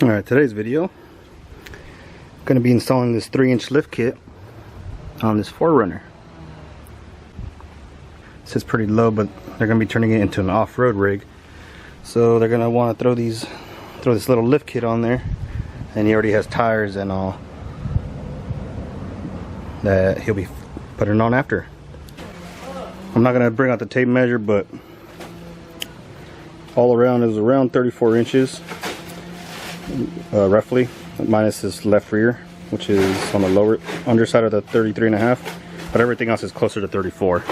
Alright, today's video, I'm going to be installing this 3-inch lift kit on this 4Runner. It sits pretty low, but they're going to be turning it into an off-road rig. So they're going to want to throw this little lift kit on there, and he already has tires and all that he'll be putting on after. I'm not going to bring out the tape measure, but all around is around 34 inches. Roughly, minus this left rear, which is on the lower underside of the 33.5, but everything else is closer to 34.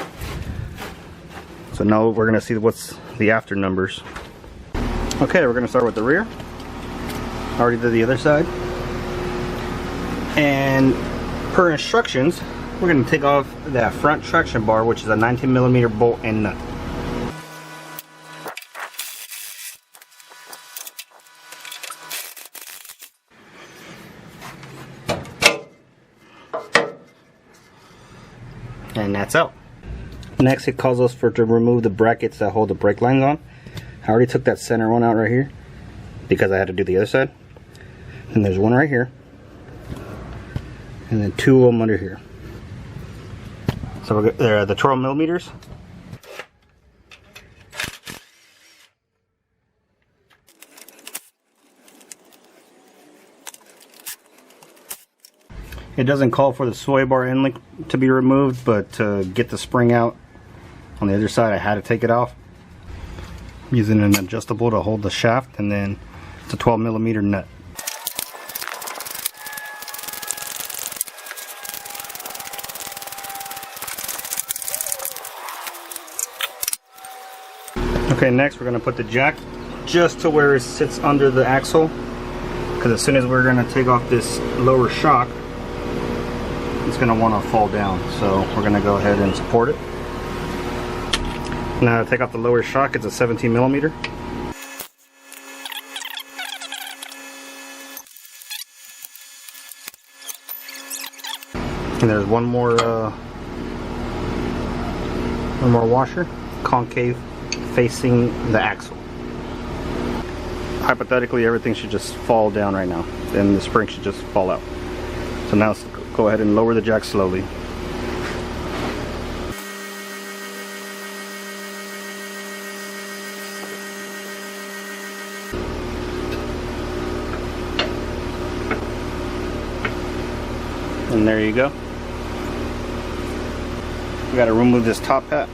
So now we're gonna see what's the after numbers. Okay, we're gonna start with the rear. I already did the other side, and per instructions we're gonna take off that front traction bar, which is a 19mm bolt and nut. And that's out. Next, it calls us to remove the brackets that hold the brake lines on. I already took that center one out right here because I had to do the other side. And there's one right here, and then two of them under here. So they're the 12mm. It doesn't call for the sway bar end link to be removed, but to get the spring out on the other side, I had to take it off. I'm using an adjustable to hold the shaft, and then it's a 12mm nut. Okay, next we're going to put the jack just to where it sits under the axle, because as soon as we're going to take off this lower shock, it's going to want to fall down, so we're going to go ahead and support it. Now to take off the lower shock, it's a 17mm. And there's one more washer, concave, facing the axle. Hypothetically, everything should just fall down right now, then the spring should just fall out. So now let's go ahead and lower the jack slowly. And there you go. We got to remove this top hat,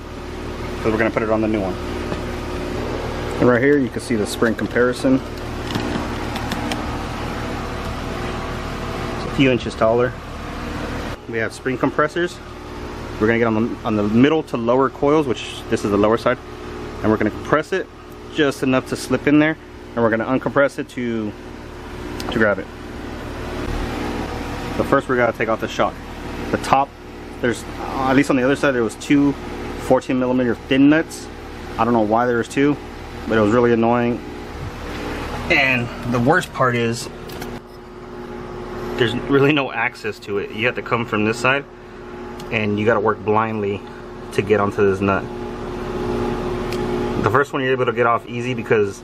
so we're going to put it on the new one. And right here you can see the spring comparison. It's a few inches taller. We have spring compressors. We're going to get on the middle to lower coils, which this is the lower side, and we're going to compress it just enough to slip in there, and we're going to uncompress it to grab it. But first we got to take off the shock. The top, there's at least on the other side there was two 14mm thin nuts. I don't know why there was two, but it was really annoying. And the worst part is there's really no access to it. You have to come from this side, and you got to work blindly to get onto this nut. The first one you're able to get off easy because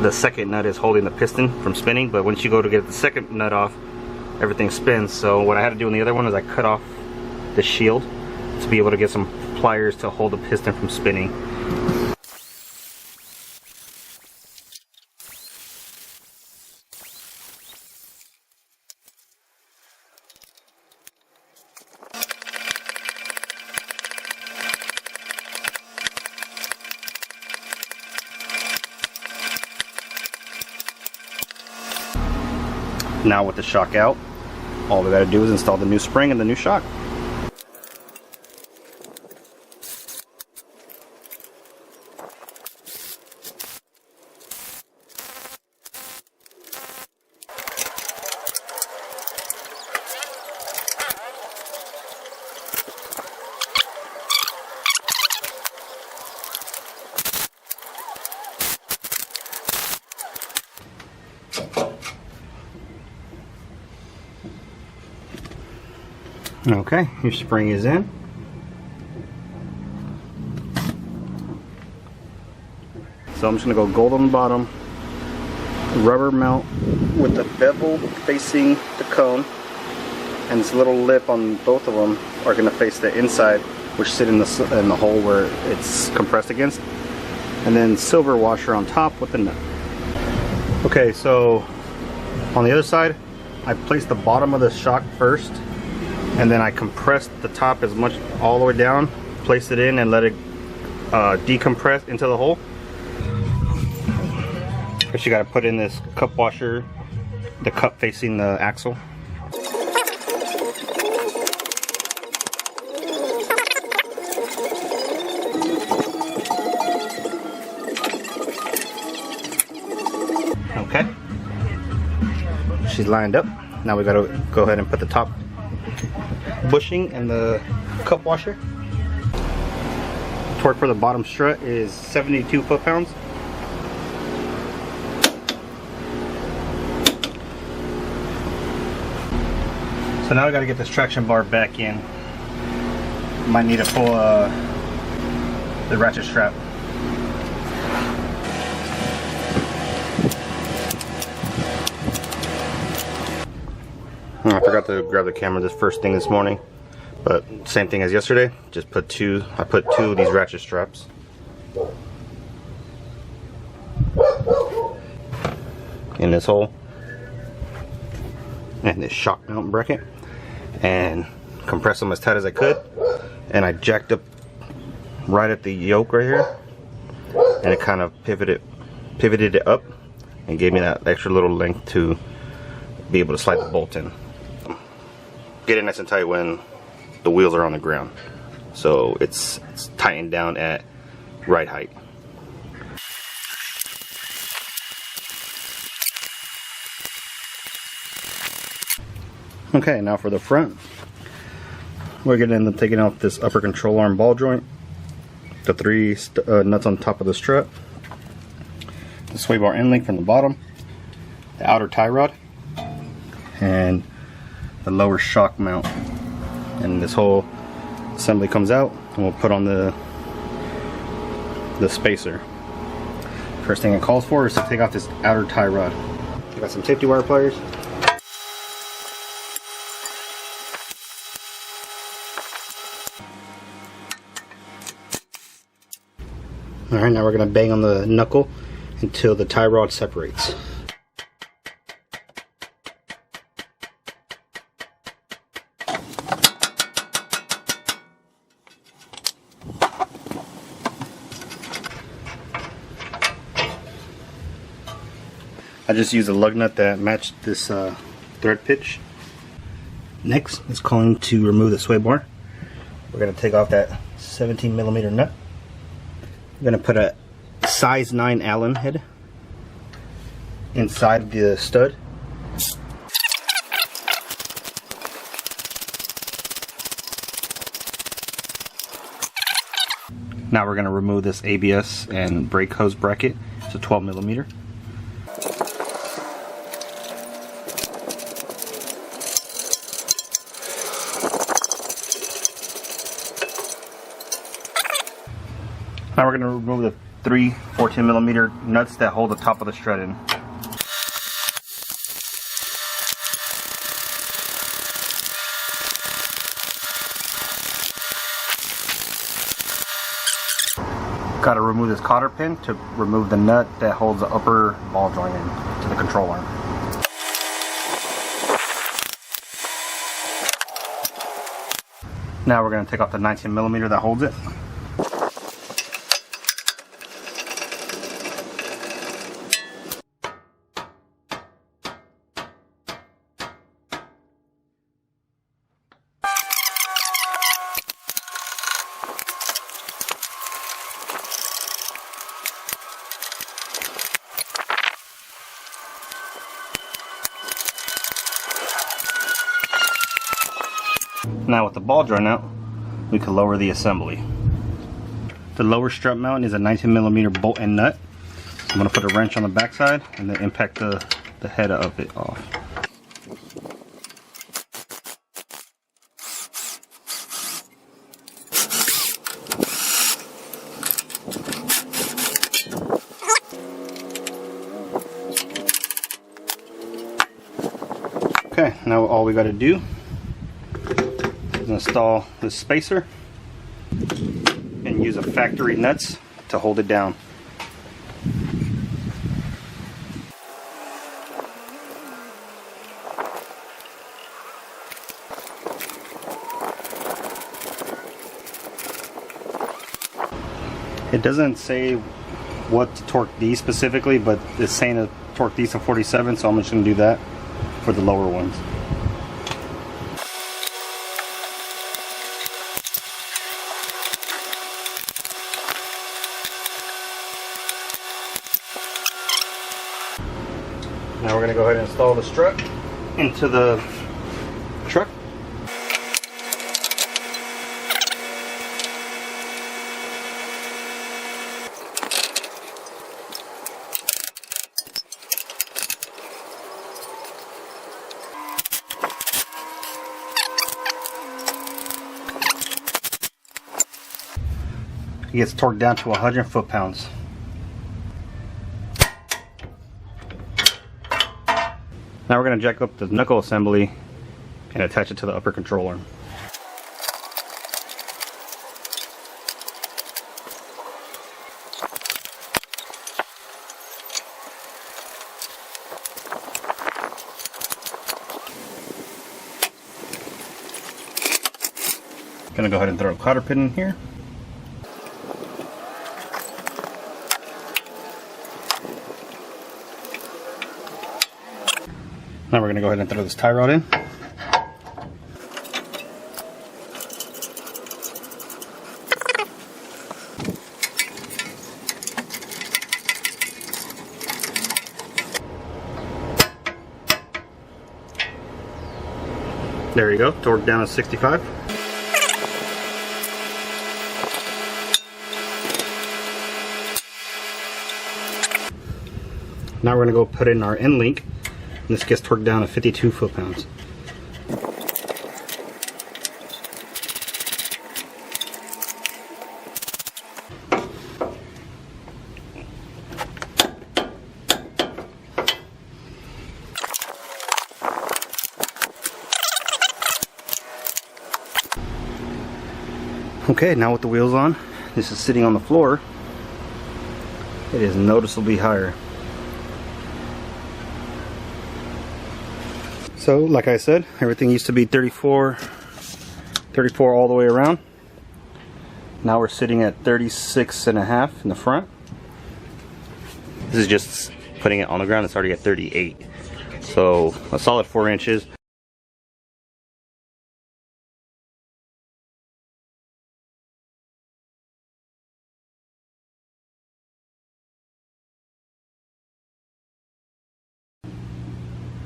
the second nut is holding the piston from spinning, but once you go to get the second nut off, everything spins. So what I had to do in the other one is I cut off the shield to be able to get some pliers to hold the piston from spinning. Now with the shock out, all we gotta do is install the new spring and the new shock. Okay, your spring is in. So I'm just gonna go gold on the bottom, rubber mount with the bevel facing the cone, and this little lip on both of them are going to face the inside, which sit in the hole where it's compressed against, and then silver washer on top with the nut. Okay, so on the other side, I placed the bottom of the shock first, and then I compressed the top as much all the way down, placed it in, and let it decompress into the hole. First you got to put in this cup washer, the cup facing the axle. Okay, she's lined up. Now we got to go ahead and put the top bushing and the cup washer. Torque for the bottom strut is 72 foot-pounds. So now we got to get this traction bar back in. Might need to pull the ratchet strap. I forgot to grab the camera this first thing this morning, but same thing as yesterday. Just put I put two of these ratchet straps. In this hole. And this shock mount bracket. And compressed them as tight as I could. And I jacked up right at the yoke right here. And it kind of pivoted it up and gave me that extra little length to be able to slide the bolt in. Get it nice and tight when the wheels are on the ground, so it's tightened down at right height. Okay, now for the front, we're going to end up taking out this upper control arm ball joint, the three nuts on top of the strut, the sway bar end link from the bottom, the outer tie rod, and the lower shock mount. And this whole assembly comes out, and we'll put on the spacer. First thing it calls for is to take out this outer tie rod. I got some safety wire pliers. Alright, now we're going to bang on the knuckle until the tie rod separates. I just used a lug nut that matched this thread pitch. Next, it's going to remove the sway bar. We're going to take off that 17mm nut. We're going to put a size 9 Allen head inside the stud. Now we're going to remove this ABS and brake hose bracket. It's a 12mm. Now we're going to remove the three 14mm nuts that hold the top of the strut in. Got to remove this cotter pin to remove the nut that holds the upper ball joint in to the control arm. Now we're going to take off the 19mm that holds it. Now with the ball joint out, we can lower the assembly. The lower strut mount is a 19mm bolt and nut. I'm going to put a wrench on the back side and then impact the head of it off. Okay, now all we got to do is install this spacer and use a factory nuts to hold it down. It doesn't say what to torque these specifically, but it's saying to torque these to 47, so I'm just going to do that for the lower ones. Now we're going to go ahead and install the strut into the truck. It gets torqued down to 100 foot-pounds. Now we're going to jack up the knuckle assembly and attach it to the upper controller. Going to go ahead and throw a cotter pin in here. Now we're going to go ahead and throw this tie rod in. There you go, torque down to 65. Now we're going to go put in our end link. This gets torqued down to 52 foot-pounds. Okay, now with the wheels on, this is sitting on the floor. It is noticeably higher. So, like I said, everything used to be 34 all the way around. Now we're sitting at 36.5 in the front. This is just putting it on the ground. It's already at 38. So, a solid 4 inches.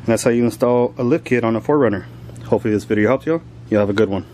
That's how you install a lift kit on a 4Runner. Hopefully this video helps you. You'll have a good one.